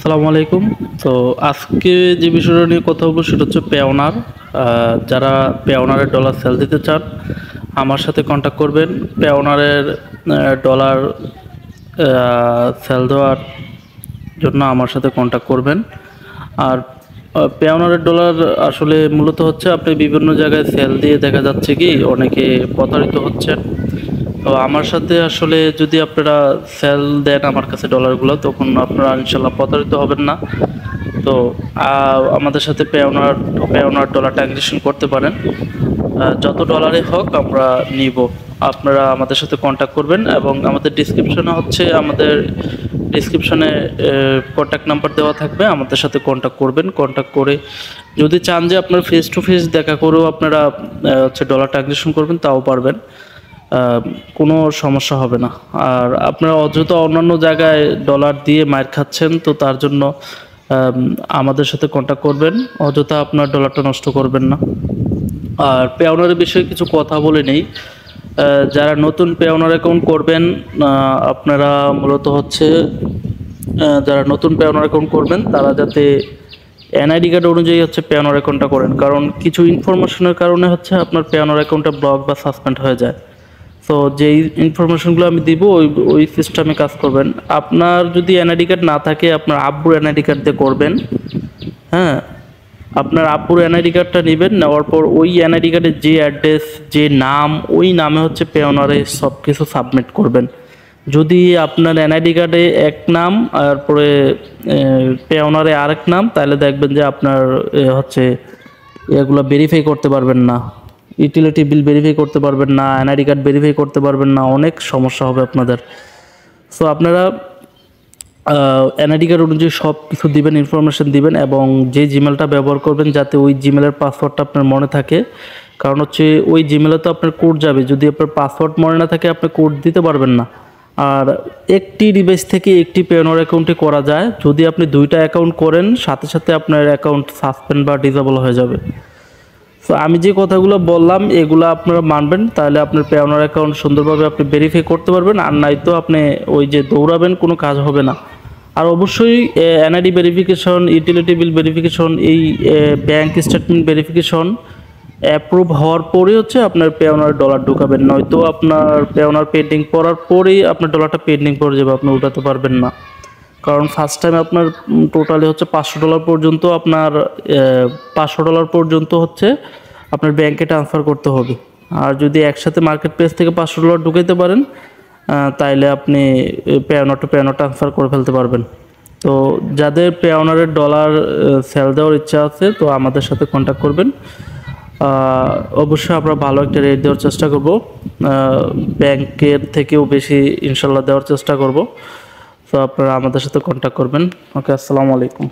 আসসালামু আলাইকুম। তো আজকে যে বিষয়টা নিয়ে কথা বলবো সেটা হচ্ছে পেওনার। যারা পেওনারের ডলার সেল দিতে চান আমার সাথে কন্ট্যাক্ট করবেন। পেওনারের ডলার সেল দেওয়ার জন্য আমার সাথে কন্ট্যাক্ট করবেন। আর পেওনারের ডলার আসলে মূলত হচ্ছে আপনি বিভিন্ন জায়গায় সেল দিয়ে দেখা যাচ্ছে কি অনেকে প্রতারিত হচ্ছেন। তো আমার সাথে আসলে যদি আপনারা সেল দেন আমার কাছে ডলারগুলো, তখন আপনারা ইনশাল্লাহ প্রতারিত হবেন না। তো আমাদের সাথে পেওনার ডলার ট্রানজেকশন করতে পারেন। যত ডলারে হোক আমরা নিব। আপনারা আমাদের সাথে কন্ট্যাক্ট করবেন এবং আমাদের ডিসক্রিপশনে কন্ট্যাক্ট নাম্বার দেওয়া থাকবে। আমাদের সাথে কন্ট্যাক্ট করবেন। কন্ট্যাক্ট করে যদি চান যে আপনারা ফেস টু ফেস দেখা করেও আপনারা ডলার ট্রানজেকশন করবেন, তাও পারবেন। কোনো সমস্যা হবে না। আর আপনারা অযথা অন্যান্য জায়গায় ডলার দিয়ে মার খাচ্ছেন, তো তার জন্য আমাদের সাথে কন্ট্যাক্ট করবেন। অযথা আপনার ডলারটা নষ্ট করবেন না। আর পেওনারের বিষয়ে কিছু কথা বলে নেই। যারা নতুন পেওনার অ্যাকাউন্ট করবেন, আপনারা মূলত হচ্ছে যারা নতুন পেওনার অ্যাকাউন্ট করবেন তারা যাতে এনআইডি কার্ড অনুযায়ী হচ্ছে পেওনার অ্যাকাউন্টটা করেন, কারণ কিছু ইনফরমেশনের কারণে হচ্ছে আপনার পেওনার অ্যাকাউন্টটা ব্লক বা সাসপেন্ড হয়ে যায়। তো যেই ইনফরমেশনগুলো আমি দিব ওই সিস্টেমে কাজ করবেন। আপনার যদি এনআইডি কার্ড না থাকে আপনার আব্বুর এনআইডি কার্ড দিয়ে করবেন। হ্যাঁ, আপনার আব্বুর এনআইডি কার্ডটা নেবেন। নেওয়ার পর ওই এনআইডি কার্ডের যে অ্যাড্রেস, যে নাম, ওই নামে হচ্ছে পেওনারে সব কিছু সাবমিট করবেন। যদি আপনার এনআইডি কার্ডে এক নাম তারপরে পেওনারে আরেক নাম, তাহলে দেখবেন যে আপনার হচ্ছে এগুলো ভেরিফাই করতে পারবেন না। ইউটিলিটি বিল ভেরিফাই করতে পারবেন না, এনআইডি কার্ড ভেরিফাই করতে পারবেন না, অনেক সমস্যা হবে আপনাদের। সো আপনারা এনআইডি কার্ড অনুযায়ী সব কিছু দিবেন, ইনফরমেশন দিবেন, এবং যে জিমেলটা ব্যবহার করবেন যাতে ওই জিমেলের পাসওয়ার্ডটা আপনার মনে থাকে। কারণ হচ্ছে ওই জিমেলে তো আপনার কোড যাবে, যদি আপনার পাসওয়ার্ড মনে না থাকে আপনি কোড দিতে পারবেন না। আর একটি ডিভাইস থেকে একটি পেওনার অ্যাকাউন্টে করা যায়। যদি আপনি দুইটা অ্যাকাউন্ট করেন সাথে সাথে আপনার অ্যাকাউন্ট সাসপেন্ড বা ডিসেবল হয়ে যাবে। তো আমি যে কথাগুলো বললাম এগুলো আপনারা মানবেন, তাহলে আপনার পেওনার অ্যাকাউন্ট সুন্দরভাবে আপনি ভেরিফাই করতে পারবেন। আর নাই তো আপনি ওই যে দৌড়াবেন, কোনো কাজ হবে না। আর অবশ্যই NID verification, utility bill verification, এই ব্যাংক স্টেটমেন্ট ভেরিফিকেশন অ্যাপ্রুভ হওয়ার পরে হচ্ছে আপনার পেওনার ডলার ঢুকাবেন। নয়তো আপনার পেওনার পেন্ডিং পড়ার পরেই আপনার ডলারটা পেন্ডিং পড়ে যাবে, আপনি উঠাতে পারবেন না। কারণ ফার্স্ট টাইম আপনার টোটালি হচ্ছে $500 পর্যন্ত $500 পর্যন্ত হচ্ছে আপনার ব্যাংকে ট্রান্সফার করতে হবে। আর যদি একসাথে মার্কেট প্লেস থেকে $500 ঢুকাইতে পারেন, তাইলে আপনি পেওনার টু পেওনার ট্রান্সফার করে ফেলতে পারবেন। তো যাদের পেওনারের ডলার সেল দেওয়ার ইচ্ছা আছে, তো আমাদের সাথে কন্ট্যাক্ট করবেন। অবশ্যই আমরা ভালো একটা রেট দেওয়ার চেষ্টা করব, ব্যাংকের থেকেও বেশি ইনশাল্লাহ দেওয়ার চেষ্টা করব। তো আপনারা আমাদের সাথে কন্ট্যাক্ট করবেন। ওকে, আসসালামু আলাইকুম।